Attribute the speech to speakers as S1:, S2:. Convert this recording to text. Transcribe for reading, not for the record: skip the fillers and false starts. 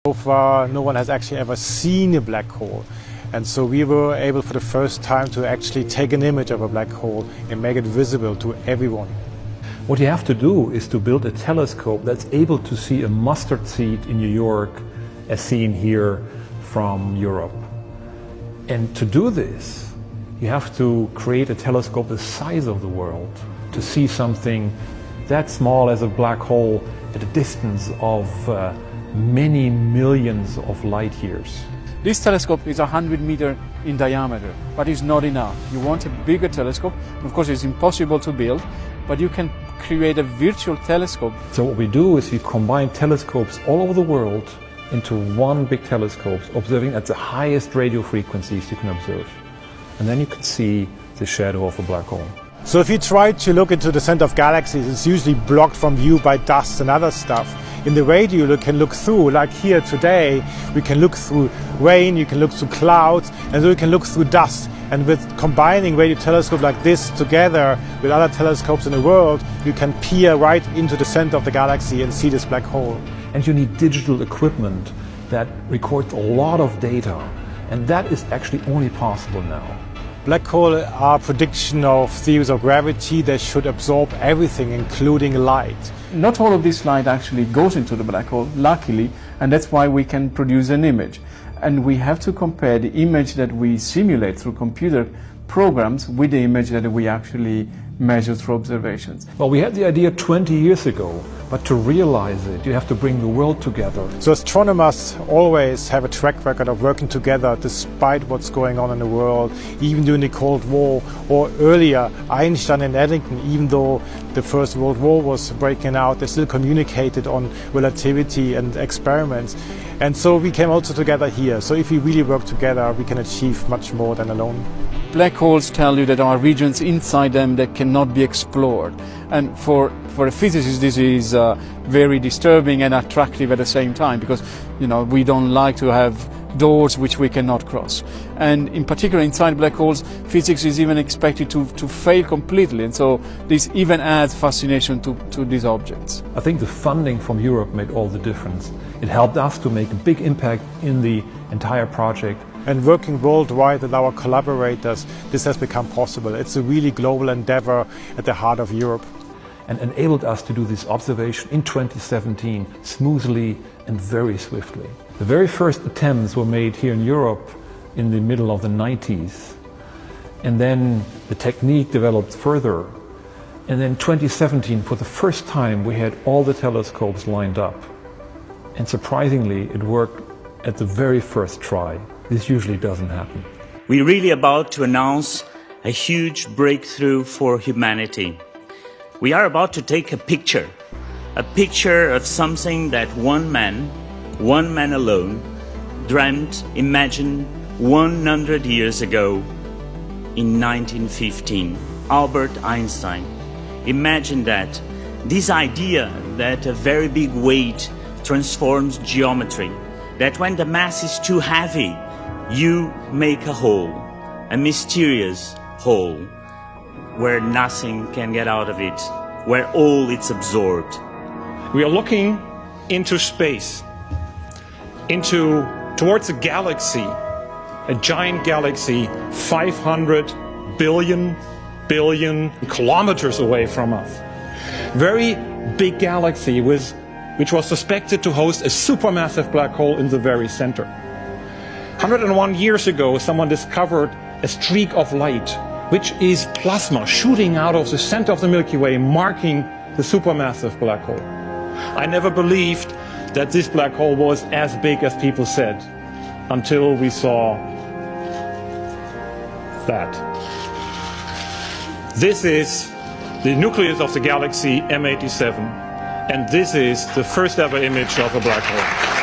S1: So far, no one has actually ever seen a black hole. And so we were able for the first time to actually take an image of a black hole and make it visible to everyone.
S2: What you have to do is to build a telescope that's able to see a mustard seed in New York as seen here from Europe. And to do this, you have to create a telescope the size of the world to see something that small as a black hole at a distance of many millions of light years.
S3: This telescope is 100 meters in diameter, but it's not enough. You want a bigger telescope. Of course, it's impossible to build, but you can create a virtual telescope.
S2: So what we do is we combine telescopes all over the world into one big telescope, observing at the highest radio frequencies you can observe. And then you can see the shadow of a black hole.
S1: So if you try to look into the center of galaxies, it's usually blocked from view by dust and other stuff. In the radio you can look through, like here today, we can look through rain, you can look through clouds, and so you can look through dust. And with combining radio telescope like this together with other telescopes in the world, you can peer right into the center of the galaxy and see this black hole.
S2: And you need digital equipment that records a lot of data, and that is actually only possible now.
S1: Black holes are prediction of theories of gravity. They should absorb everything, including light.
S3: Not all of this light actually goes into the black hole, luckily, and that's why we can produce an image. And we have to compare the image that we simulate through computer programs with the image that we actually measure through observations.
S2: Well, we had the idea 20 years ago, but to realize it, you have to bring the world together.
S1: So astronomers always have a track record of working together despite what's going on in the world, even during the Cold War or earlier, Einstein and Eddington, even though the First World War was breaking out, they still communicated on relativity and experiments. And so we came also together here. So if we really work together, we can achieve much more than alone.
S3: Black holes tell you that there are regions inside them that cannot be explored. And for a physicist, this is very disturbing and attractive at the same time, because we don't like to have doors which we cannot cross. And in particular, inside black holes, physics is even expected to fail completely. And so this even adds fascination to these objects.
S2: I think the funding from Europe made all the difference. It helped us to make a big impact in the entire project.
S1: And working worldwide with our collaborators, this has become possible. It's a really global endeavor at the heart of Europe.
S2: And enabled us to do this observation in 2017 smoothly and very swiftly. The very first attempts were made here in Europe in the middle of the 90s. And then the technique developed further. And then 2017, for the first time, we had all the telescopes lined up. And surprisingly, it worked at the very first try. This usually doesn't happen.
S4: We're really about to announce a huge breakthrough for humanity. We are about to take a picture of something that one man alone, dreamt, imagined 100 years ago in 1915. Albert Einstein imagined that this idea that a very big weight transforms geometry, that when the mass is too heavy, you make a hole, a mysterious hole, where nothing can get out of it, where all it's absorbed.
S5: We are looking into space, towards a galaxy, a giant galaxy 500 billion kilometers away from us. Very big galaxy which was suspected to host a supermassive black hole in the very center. 101 years ago, someone discovered a streak of light, which is plasma shooting out of the center of the Milky Way, marking the supermassive black hole. I never believed that this black hole was as big as people said, until we saw that. This is the nucleus of the galaxy M87, and this is the first ever image of a black hole.